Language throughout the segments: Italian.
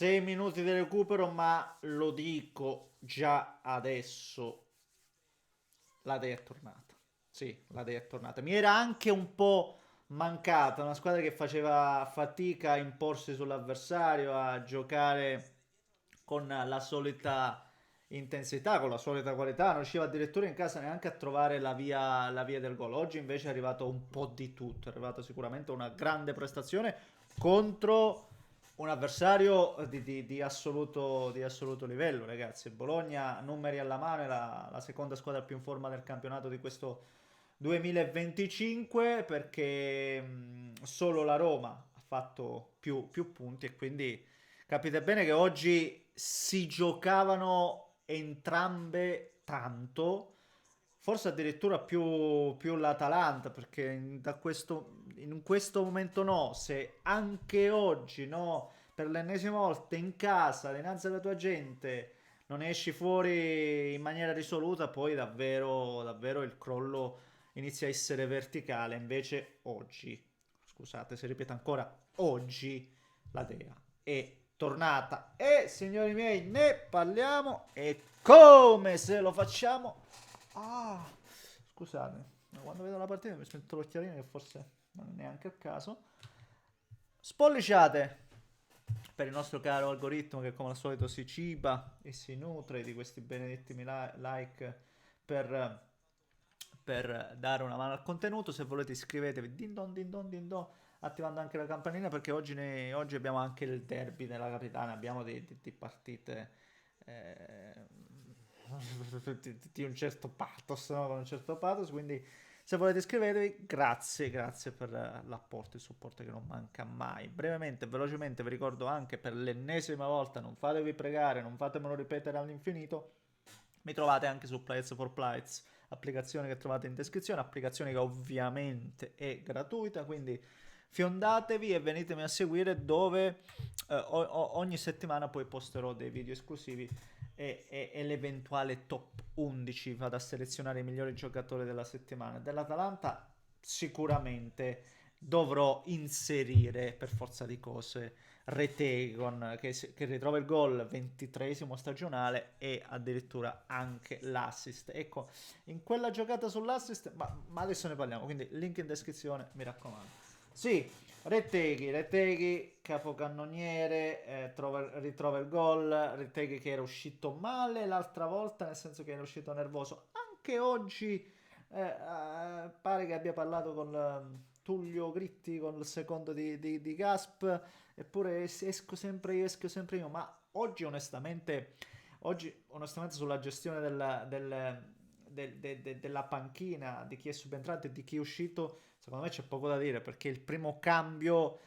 6 minuti di recupero, ma lo dico già adesso, la Dea è tornata. Sì, la Dea è tornata. Mi era anche un po' mancata, una squadra che faceva fatica a imporsi sull'avversario, a giocare con la solita intensità, con la solita qualità, non riusciva addirittura in casa neanche a trovare la via del gol. Oggi invece è arrivato un po' di tutto, è arrivato sicuramente una grande prestazione contro un avversario di assoluto livello, ragazzi. Il Bologna, numeri alla mano, è la seconda squadra più in forma del campionato di questo 2025 perché solo la Roma ha fatto più punti e quindi capite bene che oggi si giocavano entrambe tanto, forse addirittura più l'Atalanta, perché in questo momento no, se anche oggi no, per l'ennesima volta in casa, dinanzi alla tua gente, non esci fuori in maniera risoluta, poi davvero, davvero il crollo inizia a essere verticale. Invece oggi, scusate se ripeto ancora, oggi la Dea è tornata e signori miei ne parliamo e come se lo facciamo. Ah, scusate, ma quando vedo la partita mi sento l'occhialino che forse non è neanche il caso. Spolliciate per il nostro caro algoritmo che come al solito si ciba e si nutre di questi benedetti like per, per dare una mano al contenuto. Se volete iscrivetevi din don din don, attivando anche la campanella perché oggi abbiamo anche il derby della capitana, abbiamo di partite eh, di un certo pathos, no? Con un certo pathos, quindi se volete iscrivetevi, grazie per l'apporto e il supporto che non manca mai. Brevemente, velocemente vi ricordo anche per l'ennesima volta, non fatevi pregare, non fatemelo ripetere all'infinito, mi trovate anche su Players for Plights, applicazione che trovate in descrizione, applicazione che ovviamente è gratuita, quindi fiondatevi e venitemi a seguire dove ogni settimana poi posterò dei video esclusivi e l'eventuale top 11 vado a selezionare i migliori giocatori della settimana. Dell'Atalanta sicuramente dovrò inserire per forza di cose Retegon che ritrova il gol 23esimo stagionale e addirittura anche l'assist. Ecco, in quella giocata sull'assist, ma adesso ne parliamo, quindi link in descrizione, mi raccomando. Sì, Reteghi, capocannoniere, ritrova il gol, Reteghi che era uscito male l'altra volta, nel senso che era uscito nervoso. Anche oggi pare che abbia parlato con Tullio Gritti, con il secondo di Gasp, eppure esco sempre io, ma oggi onestamente sulla gestione della panchina, di chi è subentrato e di chi è uscito, secondo me c'è poco da dire perché il primo cambio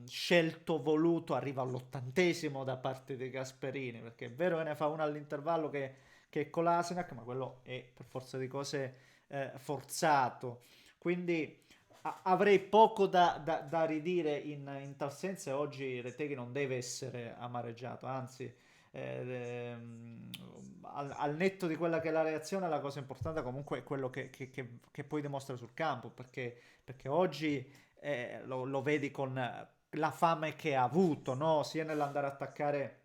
scelto, voluto, arriva all'80° da parte dei Gasperini, perché è vero che ne fa uno all'intervallo che è Kolasinac, ma quello è per forza di cose forzato. Quindi avrei poco da ridire in tal senso e oggi Reteghi non deve essere amareggiato, anzi al netto di quella che è la reazione, la cosa importante comunque è quello che poi dimostra sul campo, perché oggi lo vedi con la fame che ha avuto, no? Sia nell'andare a attaccare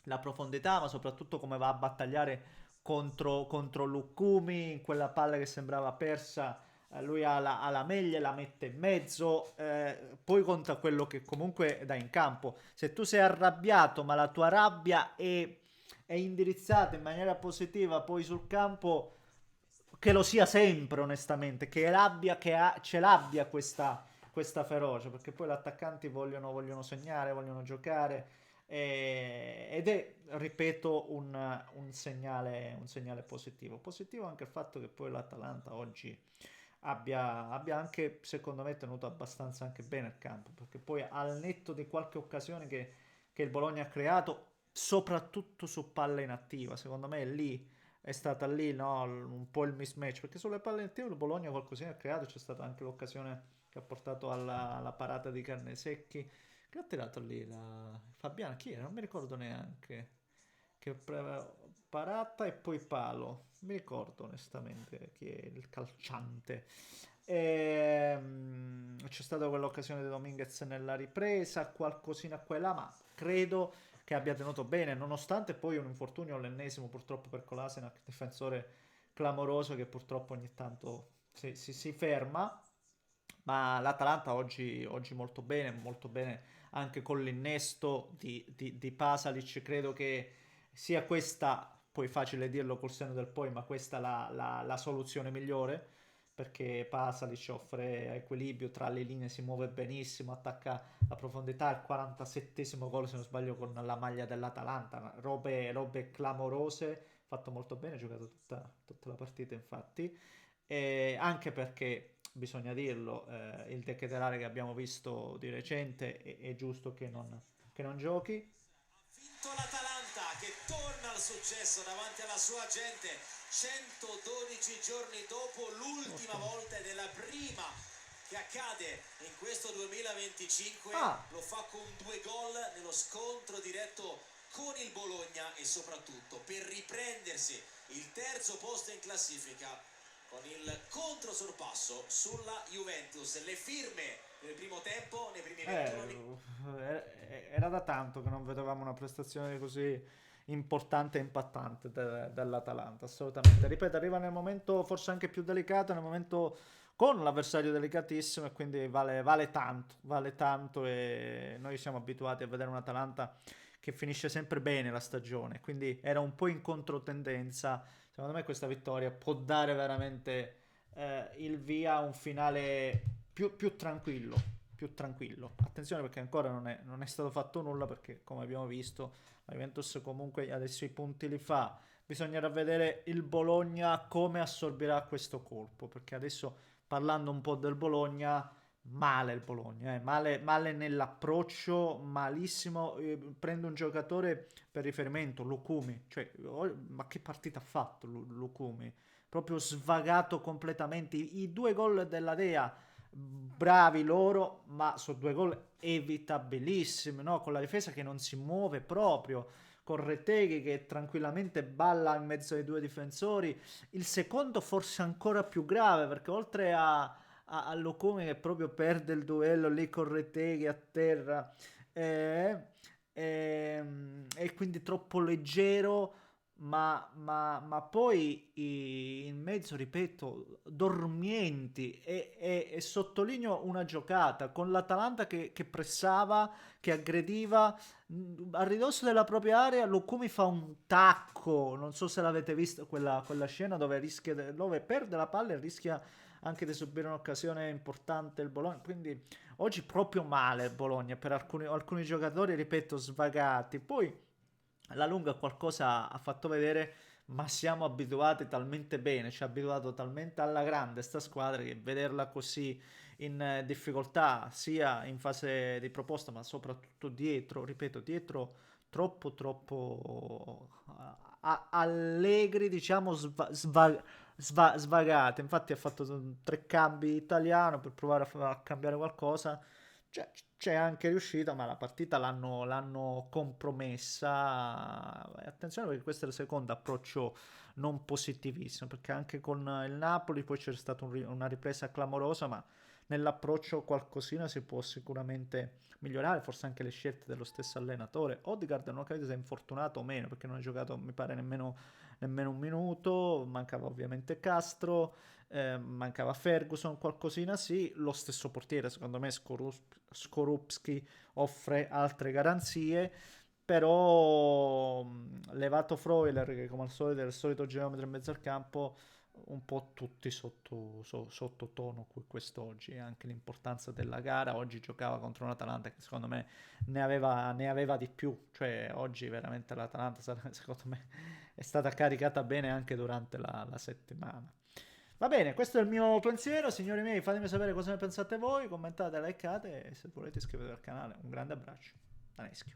la profondità, ma soprattutto come va a battagliare contro Lucumi, in quella palla che sembrava persa. Lui ha la meglia, la mette in mezzo, poi conta quello che comunque dà in campo. Se tu sei arrabbiato, ma la tua rabbia è indirizzata in maniera positiva poi sul campo, che lo sia sempre onestamente, ce l'abbia questa ferocia, perché poi gli attaccanti vogliono segnare, vogliono giocare ed è, ripeto, un segnale positivo. Positivo anche il fatto che poi l'Atalanta oggi abbia anche, secondo me, tenuto abbastanza anche bene il campo, perché poi al netto di qualche occasione che il Bologna ha creato, soprattutto su palla inattiva, secondo me è stata lì, no, un po' il mismatch, perché sulle palle inattive il Bologna qualcosina ha creato, c'è stata anche l'occasione che ha portato alla parata di Carnesecchi, che ha tirato lì la Fabiana, chi era? Non mi ricordo neanche. Parata e poi palo. Mi ricordo onestamente chi è il calciante. C'è stata quell'occasione di Dominguez nella ripresa, qualcosina qua e là, ma credo che abbia tenuto bene, nonostante poi un infortunio, l'ennesimo purtroppo per Kolasinac, difensore clamoroso che purtroppo ogni tanto si ferma. Ma l'Atalanta oggi molto bene anche con l'innesto di Pasalic. Credo che sia questa, poi facile dirlo col senno del poi, ma questa la soluzione migliore, perché Pasalic offre equilibrio tra le linee, si muove benissimo, attacca a profondità. Il 47esimo gol, se non sbaglio, con la maglia dell'Atalanta, robe clamorose, fatto molto bene, ha giocato tutta la partita infatti, e anche perché bisogna dirlo, il De Ketelare che abbiamo visto di recente è giusto che non giochi. Vinto l'Atalanta che torna al successo davanti alla sua gente 112 giorni dopo, l'ultima volta ed è la prima che accade in questo 2025. Lo fa con 2 gol nello scontro diretto con il Bologna e soprattutto per riprendersi il terzo posto in classifica con il controsorpasso sulla Juventus. Le firme nel primo tempo, nei primi 20 era da tanto che non vedevamo una prestazione così importante e impattante dell'Atalanta, assolutamente. Ripeto, arriva nel momento forse anche più delicato, nel momento con l'avversario delicatissimo, e quindi vale tanto, e noi siamo abituati a vedere un Atalanta che finisce sempre bene la stagione, quindi era un po' in controtendenza. Secondo me questa vittoria può dare veramente il via a un finale più tranquillo, più tranquillo. Attenzione, perché ancora non è stato fatto nulla, perché come abbiamo visto la Juventus comunque adesso i punti li fa. Bisognerà vedere il Bologna come assorbirà questo colpo, perché adesso, parlando un po' del Bologna, male il Bologna, male nell'approccio, malissimo. Prendo un giocatore per riferimento, Lukumi, cioè, ma che partita ha fatto Lukumi? Proprio svagato completamente. I 2 gol della Dea, bravi loro, ma sono 2 gol evitabilissimi, no? Con la difesa che non si muove proprio, con Retegui che tranquillamente balla in mezzo ai 2 difensori. Il secondo forse ancora più grave, perché oltre a Lukumi che proprio perde il duello lì con Retegui a terra, e quindi troppo leggero. Ma poi in mezzo, ripeto, dormienti, e sottolineo una giocata con l'Atalanta che pressava, che aggrediva, a ridosso della propria area. Lukumi fa un tacco, non so se l'avete visto quella scena dove dove perde la palla e rischia anche di subire un'occasione importante il Bologna. Quindi oggi proprio male il Bologna per alcuni giocatori, ripeto, svagati. Poi alla lunga qualcosa ha fatto vedere, ma siamo abituati talmente bene, ci ha abituato talmente alla grande sta squadra, che vederla così in difficoltà sia in fase di proposta, ma soprattutto dietro, ripeto, dietro troppo allegri, diciamo, svagate. Infatti ha fatto 3 cambi italiano per provare a cambiare qualcosa. Cioè, c'è anche riuscita, ma la partita l'hanno compromessa. Attenzione, perché questo è il secondo approccio non positivissimo, perché anche con il Napoli poi c'è stata una ripresa clamorosa, ma nell'approccio qualcosina si può sicuramente migliorare, forse anche le scelte dello stesso allenatore. Odegaard non ho capito se è infortunato o meno, perché non ha giocato, mi pare, nemmeno un minuto. Mancava ovviamente Castro, mancava Ferguson, qualcosina sì. Lo stesso portiere, secondo me, Skorupski offre altre garanzie, però levato Freuler, che come al solito è il solito geometra in mezzo al campo, un po' tutti sottotono quest'oggi. Anche l'importanza della gara, oggi giocava contro un Atalanta che secondo me ne aveva di più, cioè oggi veramente l'Atalanta secondo me è stata caricata bene anche durante la settimana. Va bene, questo è il mio pensiero, signori miei. Fatemi sapere cosa ne pensate voi, commentate, likeate, e se volete iscrivetevi al canale. Un grande abbraccio da Neschio.